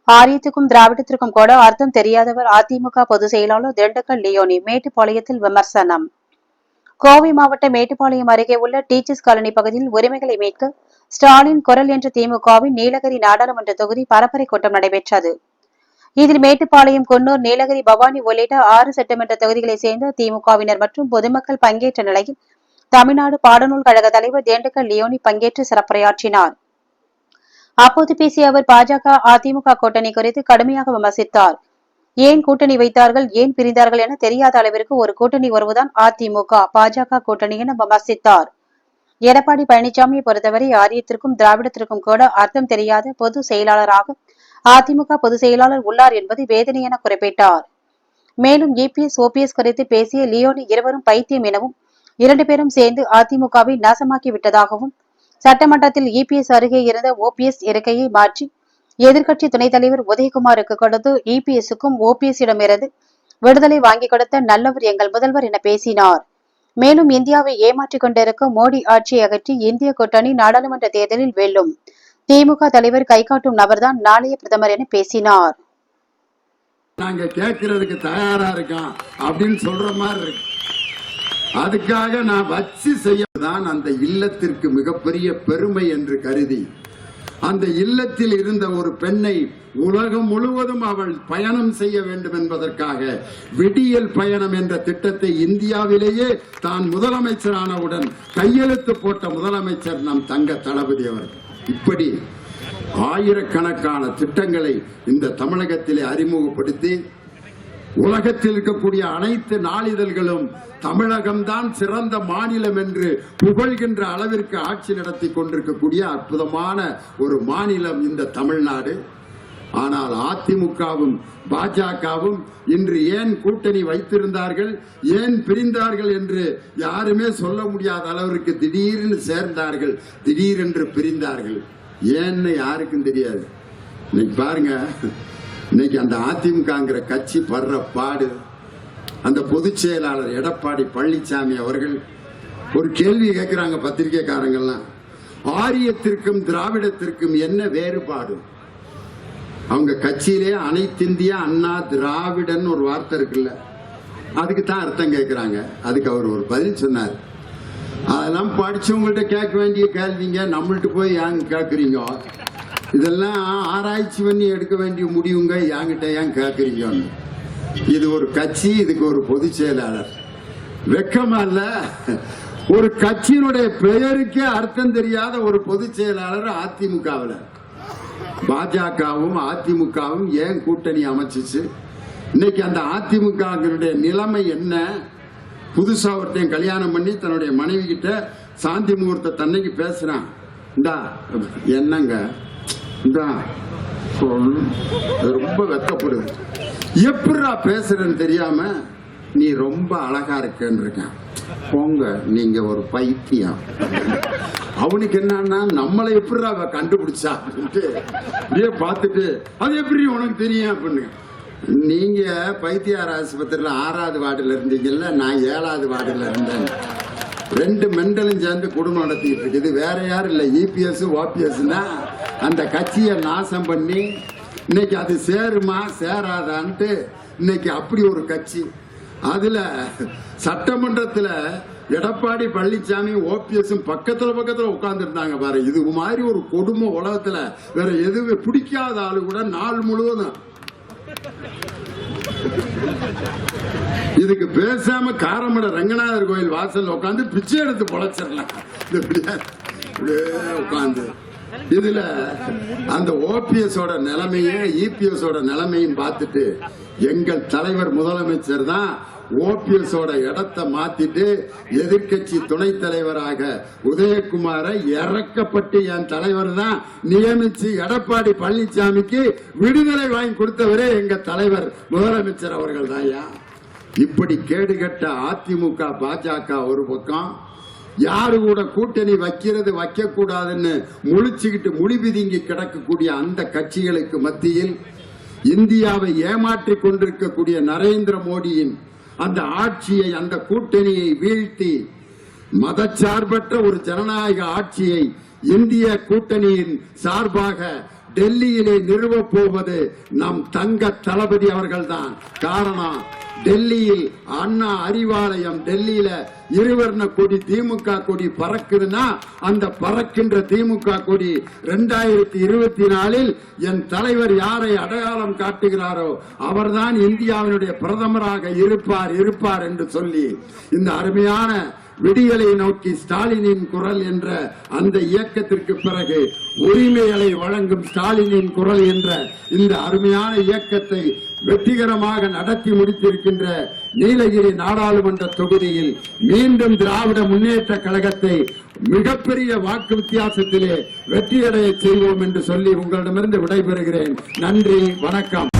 ஆரியத்துக்கும் திராவிடத்திற்கும் கூட அர்த்தம் தெரியாதவர் அதிமுக பொதுச் செயலாளர் திண்டுக்கல் லியோனி மேட்டுப்பாளையத்தில் விமர்சனம். கோவை மாவட்டம் மேட்டுப்பாளையம் அருகே உள்ள டீச்சர்ஸ் காலனி பகுதியில் உரிமைகளை மீட்க ஸ்டாலின் குரல் என்ற திமுகவின் நீலகிரி நாடாளுமன்ற தொகுதி பரப்புரை கூட்டம் நடைபெற்றது. இதில் மேட்டுப்பாளையம், குன்னூர், நீலகிரி, பவானி உள்ளிட்ட 6 சட்டமன்ற தொகுதிகளைச் சேர்ந்த திமுகவினர் மற்றும் பொதுமக்கள் பங்கேற்ற நிலையில் தமிழ்நாடு பாடநூல் கழக தலைவர் திண்டுக்கல் லியோனி பங்கேற்று சிறப்புரையாற்றினார். அப்போது பேசிய அவர் பாஜக, அதிமுக கூட்டணி குறித்து கடுமையாக விமர்சித்தார். ஏன் கூட்டணி வைத்தார்கள், ஏன் பிரிந்தார்கள் என தெரியாத அளவிற்கு ஒரு கூட்டணி உறவுதான் அதிமுக, பாஜக கூட்டணி என விமர்சித்தார். எடப்பாடி பழனிசாமியை பொறுத்தவரை ஆரியத்திற்கும் திராவிடத்திற்கும் கூட அர்த்தம் தெரியாத பொது செயலாளராக அதிமுக பொதுச் செயலாளர் உள்ளார் என்பது வேதனை என குறிப்பிட்டார். மேலும் இபிஎஸ், ஓபிஎஸ் குறித்து பேசிய லியோனி இருவரும் பைத்தியம் எனவும் 2 பேரும் சேர்ந்து அதிமுகவை நாசமாக்கி விட்டதாகவும், சட்டமன்றத்தில் இபிஎஸ் அருகே இருந்த ஓபிஎஸ் இருக்கையை மாற்றி எதிர்க்கட்சி துணைத் தலைவர் உதயகுமாருக்கு கொடுத்து இபிஎஸ்க்கும் ஓபிஎஸ்ஸிடமிருந்து விடுதலை வாங்கி கொடுத்த நல்லவர் எங்கள் முதல்வர் என பேசினார். மேலும் இந்தியாவை ஏமாற்றிக் கொண்டிருக்கும் மோடி ஆட்சியை அகற்றி இந்திய கூட்டணி நாடாளுமன்ற தேர்தலில் வெல்லும், திமுக தலைவர் கைகாட்டும் நபர்தான் நாளைய பிரதமர் என பேசினார். நாங்க கேட்கறதுக்கு தயாரா இருக்கோம் அப்படின்னு சொல்ற மாதிரி இருக்கு. அதுக்காக நான் வச்சு செய்யதான் அந்த இல்லத்திற்கு மிகப்பெரிய பெருமை என்று கருதி அந்த இல்லத்தில் இருந்த ஒரு பெண்ணை உலகம் முழுவதும் அவள் பயணம் செய்ய வேண்டும் என்பதற்காக விடியல் பயணம் என்ற திட்டத்தை இந்தியாவிலேயே தான் முதலமைச்சரானவுடன் கையெழுத்து போட்ட முதலமைச்சர் நம் தங்க தளபதி அவர்கள். இப்படி ஆயிரக்கணக்கான திட்டங்களை இந்த தமிழகத்திலே அறிமுகப்படுத்தி உலகத்தில் இருக்கக்கூடிய அனைத்து நாளிதழ்களும் தமிழகம்தான் சிறந்த மாநிலம் என்று புகழ்கின்ற அளவிற்கு ஆட்சி நடத்தி கொண்டிருக்கக்கூடிய அற்புதமான ஒரு மாநிலம் இந்த தமிழ்நாடு. ஆனால் அதிமுகவும் பாஜகவும் இன்று ஏன் கூட்டணி வைத்திருந்தார்கள், ஏன் பிரிந்தார்கள் என்று யாருமே சொல்ல முடியாத அளவிற்கு திடீர்னு சேர்ந்தார்கள், திடீரென்று பிரிந்தார்கள். ஏன்னு யாருக்கும் தெரியாது. இன்னைக்கு பாருங்க, இன்னைக்கு அந்த அதிமுகங்கிற கட்சி படுற பாடு. அந்த பொதுச் செயலாளர் எடப்பாடி பழனிசாமி அவர்கள் ஒரு கேள்வி கேட்கிறாங்க பத்திரிகைக்காரங்கள்லாம், ஆரியத்திற்கும் திராவிடத்திற்கும் என்ன வேறுபாடு? அவங்க கட்சியிலே அனைத்திந்திய அண்ணா திராவிடன் ஒரு வார்த்தை இருக்குல்ல, அதுக்கு தான் அர்த்தம் கேட்கிறாங்க. அதுக்கு அவர் ஒரு பதில் சொன்னார். அதெல்லாம் படிச்சவங்கள்ட்ட கேட்க வேண்டிய கேள்விங்க, நம்மள்ட்ட போய் ஏன் கேட்குறீங்க? இதெல்லாம் ஆராய்ச்சி பண்ணி எடுக்க வேண்டிய முடிவுங்க, என்கிட்ட ஏன் கேட்குறீங்க? இது ஒரு கட்சி, இதுக்கு ஒரு பொதுச் செயலாளர். வெக்கமா இல்ல? ஒரு கட்சியினுடைய பெயருக்கே அர்த்தம் தெரியாத ஒரு பொதுச் செயலாளர் அதிமுகவில். பாஜகவும் அதிமுகவும் ஏன் கூட்டணி அமைச்சிச்சு? இன்னைக்கு அந்த அதிமுக நிலைமை என்ன? புதுசா ஒருத்தையும் கல்யாணம் பண்ணி தன்னுடைய மனைவி கிட்ட சாந்தி முகூர்த்த தன்னைக்கு பேசுறான். இந்தா என்னங்க, இந்தா ரொம்ப வெக்கப்படுது. எப்படா பேசுறேன்னு தெரியாம நீ ரொம்ப அழகா இருக்கன்னு இருக்கேன். போங்க, நீங்க ஒரு பைத்தியம். அவனுக்கு என்னன்னா நம்மளை எப்படா கண்டுபிடிச்சா அப்படின்ட்டு பார்த்துட்டு அது எப்படி உனக்கு தெரியும் அப்படின்னு. நீங்க பைத்தியார் ஆஸ்பத்திரியில 6வது வார்டுல இருந்தீங்கல்ல, நான் 7வது வார்டுல இருந்தேன். 2 மெண்டலும் சேர்ந்து குடும்பம் நடத்திட்டு இருக்குது. வேற யாரும் இல்ல, இபிஎஸ் ஓபிஎஸ் தான் அந்த கட்சியை நாசம் பண்ணி இன்னைக்கு அது சேருமா சேராதான்ட்டு இன்னைக்கு அப்படி ஒரு கட்சி. அதுல சட்டமன்றத்துல எடப்பாடி பழனிசாமி ஓபிஎஸும் பக்கத்துல உட்கார்ந்து இருந்தாங்க பாரு. இது மாதிரி ஒரு கொடுமை உலகத்துல வேற எதுவுமே பிடிக்காத ஆளு கூட நாள் முழுவதும் இதுக்கு பேசாம காரமட ரங்கநாதர் கோயில் வாசல்ல உட்காந்து பிச்சை எடுத்து பொழைச்சிடலாம் உட்காந்து. இதுல அந்த ஓபிஎஸ் ஓட நிலைமையும் இபிஎஸ் ஓட நிலைமையும் பார்த்துட்டு எங்கள் தலைவர் முதலமைச்சர் தான் ஓபிஎஸ் ஓட இடத்தை மாத்திட்டு எதிர்கட்சி துணைத் தலைவராக உதயகுமாரை இறக்கப்பட்டு என் தலைவர் தான் நியமிச்சு எடப்பாடி பழனிசாமிக்கு விடுதலை வாங்கி கொடுத்தவரே எங்க தலைவர் முதலமைச்சர் அவர்கள் தான். இப்படி கேடுகட்ட அதிமுக பாஜக ஒரு பக்கம், யாரு கூட கூட்டணி வைக்கிறது வைக்க கூடாதுன்னு முழிச்சுக்கிட்டு முடிபிதிங்கி கிடக்கக்கூடிய அந்த கட்சிகளுக்கு மத்தியில் இந்தியாவை ஏமாற்றிக் கொண்டிருக்கக்கூடிய நரேந்திர மோடியின் அந்த ஆட்சியை, அந்த கூட்டணியை வீழ்த்தி மதச்சார்பற்ற ஒரு ஜனநாயக ஆட்சியை இந்திய கூட்டணியின் சார்பாக டெல்லியிலே நிறுவப் போவது நம் தங்க தளபதி அவர்கள்தான். காரணம், டெல்லியில் அண்ணா அறிவாலயம், டெல்லியில இருவர்ண கொடி திமுக கொடி பறக்குதுன்னா அந்த பறக்கின்ற திமுக கொடி 2024 என் தலைவர் யாரை அடையாளம் காட்டுகிறாரோ அவர்தான் இந்தியாவினுடைய பிரதமராக இருப்பார் என்று சொல்லி இந்த அருமையான விடியலை நோக்கி ஸ்டாலினின் குரல் என்ற அந்த இயக்கத்திற்கு பிறகு உரிமைகளை வழங்கும் ஸ்டாலினின் குரல் என்ற இந்த அருமையான இயக்கத்தை வெற்றிகரமாக நடத்தி முடித்திருக்கின்ற நீலகிரி நாடாளுமன்ற தொகுதியில் மீண்டும் திராவிட முன்னேற்ற கழகத்தை மிகப்பெரிய வாக்கு வித்தியாசத்திலே வெற்றியடைய செய்வோம் என்று சொல்லி உங்களிடமிருந்து விடைபெறுகிறேன். நன்றி, வணக்கம்.